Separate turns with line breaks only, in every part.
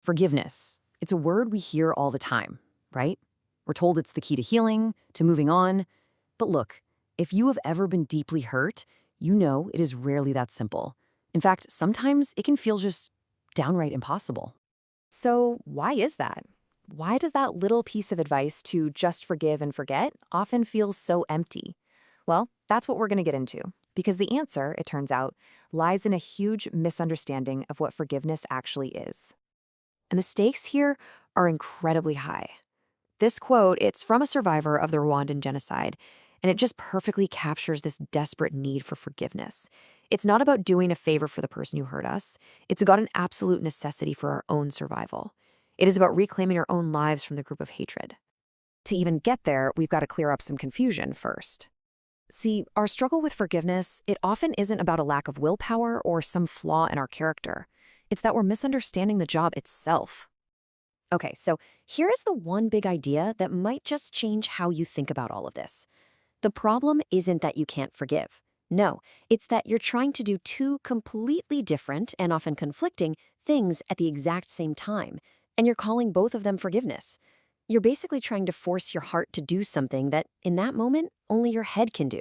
Forgiveness. It's a word we hear all the time, right? We're told it's the key to healing, to moving on. But look, if you have ever been deeply hurt, you know it is rarely that simple. In fact, sometimes it can feel just downright impossible.
So why is that? Why does that little piece of advice to just forgive and forget often feel so empty? Well, that's what we're going to get into, because the answer, it turns out, lies in a huge misunderstanding of what forgiveness actually is.
And the stakes here are incredibly high. This quote, it's from a survivor of the Rwandan genocide, and it just perfectly captures this desperate need for forgiveness. It's not about doing a favor for the person who hurt us. It's got an absolute necessity for our own survival. It is about reclaiming our own lives from the group of hatred.
To even get there, we've got to clear up some confusion first.
See, our struggle with forgiveness, it often isn't about a lack of willpower or some flaw in our character. It's that we're misunderstanding the job itself. Okay, so here is the one big idea that might just change how you think about all of this. The problem isn't that you can't forgive. No, it's that you're trying to do two completely different and often conflicting things at the exact same time, and you're calling both of them forgiveness. You're basically trying to force your heart to do something that, in that moment, only your head can do.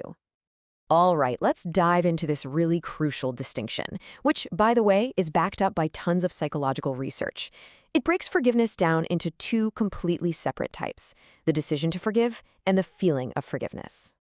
All right, let's dive into this really crucial distinction, which, by the way, is backed up by tons of psychological research. It breaks forgiveness down into two completely separate types: the decision to forgive and the feeling of forgiveness.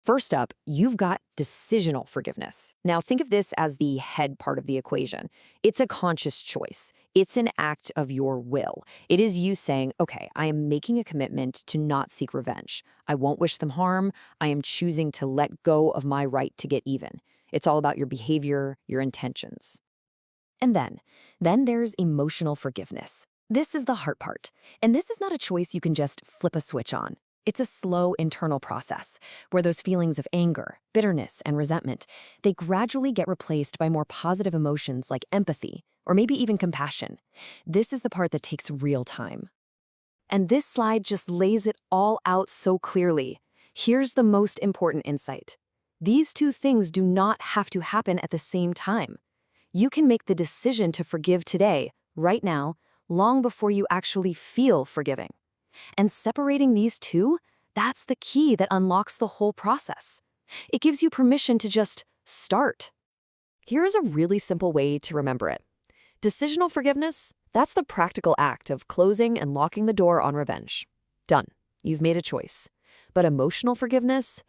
First up, you've got decisional forgiveness. Now, think of this as the head part of the equation. It's a conscious choice. It's an act of your will. It is you saying, okay, I am making a commitment to not seek revenge. I won't wish them harm. I am choosing to let go of my right to get even. It's all about your behavior, your intentions.
And then there's emotional forgiveness. This is the heart part. And this is not a choice you can just flip a switch on. It's a slow internal process where those feelings of anger, bitterness, and resentment, they gradually get replaced by more positive emotions like empathy or maybe even compassion. This is the part that takes real time. And this slide just lays it all out so clearly. Here's the most important insight. These two things do not have to happen at the same time. You can make the decision to forgive today, right now, long before you actually feel forgiving. And separating these two, that's the key that unlocks the whole process. It gives you permission to just start.
Here's a really simple way to remember it. Decisional forgiveness, that's the practical act of closing and locking the door on revenge. Done. You've made a choice. But emotional forgiveness,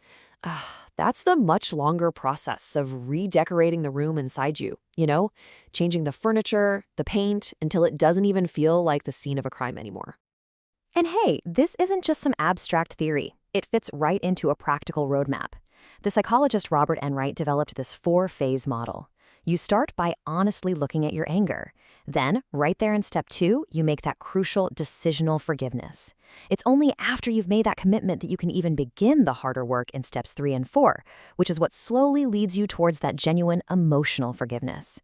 that's the much longer process of redecorating the room inside you, changing the furniture, the paint, until it doesn't even feel like the scene of a crime anymore. And hey, this isn't just some abstract theory. It fits right into a practical roadmap. The psychologist Robert Enright developed this 4-phase model. You start by honestly looking at your anger. Then, right there in step 2, you make that crucial decisional forgiveness. It's only after you've made that commitment that you can even begin the harder work in steps 3 and 4, which is what slowly leads you towards that genuine emotional forgiveness.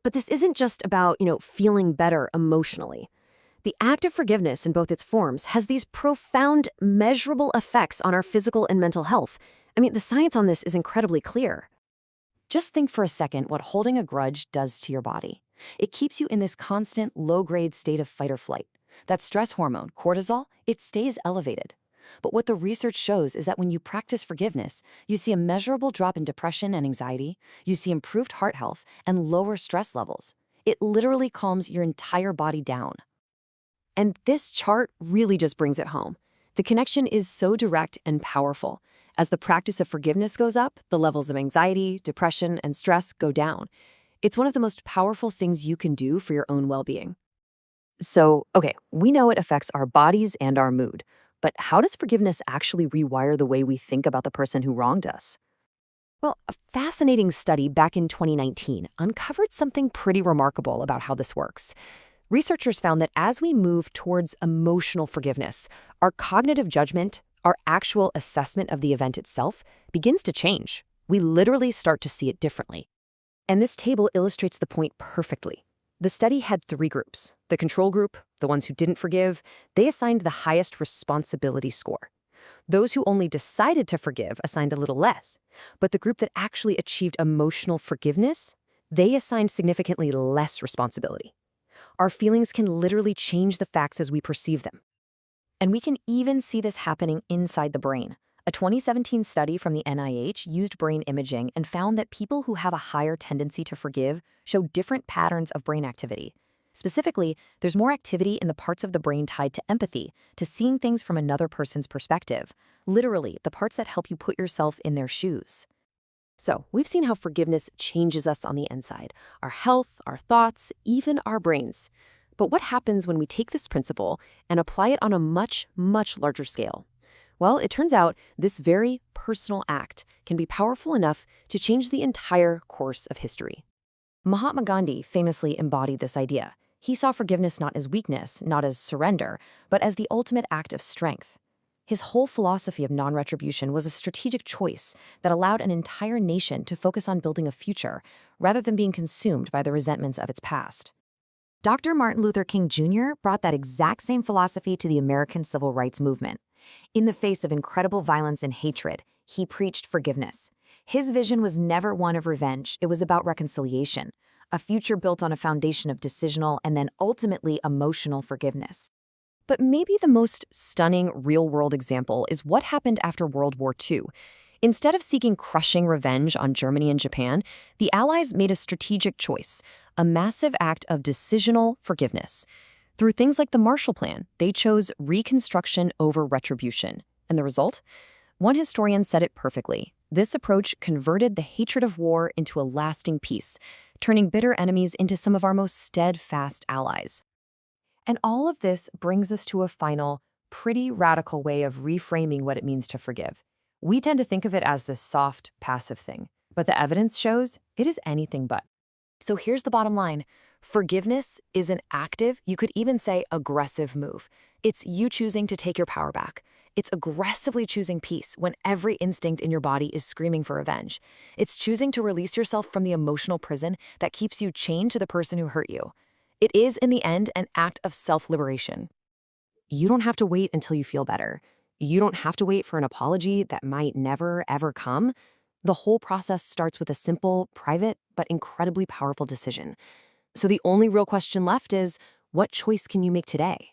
But this isn't just about, feeling better emotionally. The act of forgiveness in both its forms has these profound, measurable effects on our physical and mental health. I mean, the science on this is incredibly clear. Just think for a second what holding a grudge does to your body. It keeps you in this constant, low-grade state of fight or flight. That stress hormone, cortisol, it stays elevated. But what the research shows is that when you practice forgiveness, you see a measurable drop in depression and anxiety, you see improved heart health, and lower stress levels. It literally calms your entire body down. And this chart really just brings it home. The connection is so direct and powerful. As the practice of forgiveness goes up, the levels of anxiety, depression, and stress go down. It's one of the most powerful things you can do for your own well-being. So, okay, we know it affects our bodies and our mood, but how does forgiveness actually rewire the way we think about the person who wronged us? Well, a fascinating study back in 2019 uncovered something pretty remarkable about how this works. Researchers found that as we move towards emotional forgiveness, our cognitive judgment, our actual assessment of the event itself, begins to change. We literally start to see it differently. And this table illustrates the point perfectly. The study had 3 groups. The control group, the ones who didn't forgive, they assigned the highest responsibility score. Those who only decided to forgive assigned a little less. But the group that actually achieved emotional forgiveness, they assigned significantly less responsibility. Our feelings can literally change the facts as we perceive them.
And we can even see this happening inside the brain. A 2017 study from the NIH used brain imaging and found that people who have a higher tendency to forgive show different patterns of brain activity. Specifically, there's more activity in the parts of the brain tied to empathy, to seeing things from another person's perspective. Literally, the parts that help you put yourself in their shoes.
So, we've seen how forgiveness changes us on the inside, our health, our thoughts, even our brains. But what happens when we take this principle and apply it on a much, much larger scale? Well, it turns out this very personal act can be powerful enough to change the entire course of history. Mahatma Gandhi famously embodied this idea. He saw forgiveness not as weakness, not as surrender, but as the ultimate act of strength. His whole philosophy of non-retribution was a strategic choice that allowed an entire nation to focus on building a future, rather than being consumed by the resentments of its past. Dr. Martin Luther King Jr. brought that exact same philosophy to the American civil rights movement. In the face of incredible violence and hatred, he preached forgiveness. His vision was never one of revenge, it was about reconciliation, a future built on a foundation of decisional and then ultimately emotional forgiveness. But maybe the most stunning real-world example is what happened after World War II. Instead of seeking crushing revenge on Germany and Japan, the Allies made a strategic choice, a massive act of decisional forgiveness. Through things like the Marshall Plan, they chose reconstruction over retribution. And the result? One historian said it perfectly. This approach converted the hatred of war into a lasting peace, turning bitter enemies into some of our most steadfast allies. And all of this brings us to a final, pretty radical way of reframing what it means to forgive. We tend to think of it as this soft, passive thing, but the evidence shows it is anything but. So here's the bottom line. Forgiveness is an active, you could even say aggressive move. It's you choosing to take your power back. It's aggressively choosing peace when every instinct in your body is screaming for revenge. It's choosing to release yourself from the emotional prison that keeps you chained to the person who hurt you. It is, in the end, an act of self-liberation. You don't have to wait until you feel better. You don't have to wait for an apology that might never, ever come. The whole process starts with a simple, private, but incredibly powerful decision. So the only real question left is, what choice can you make today?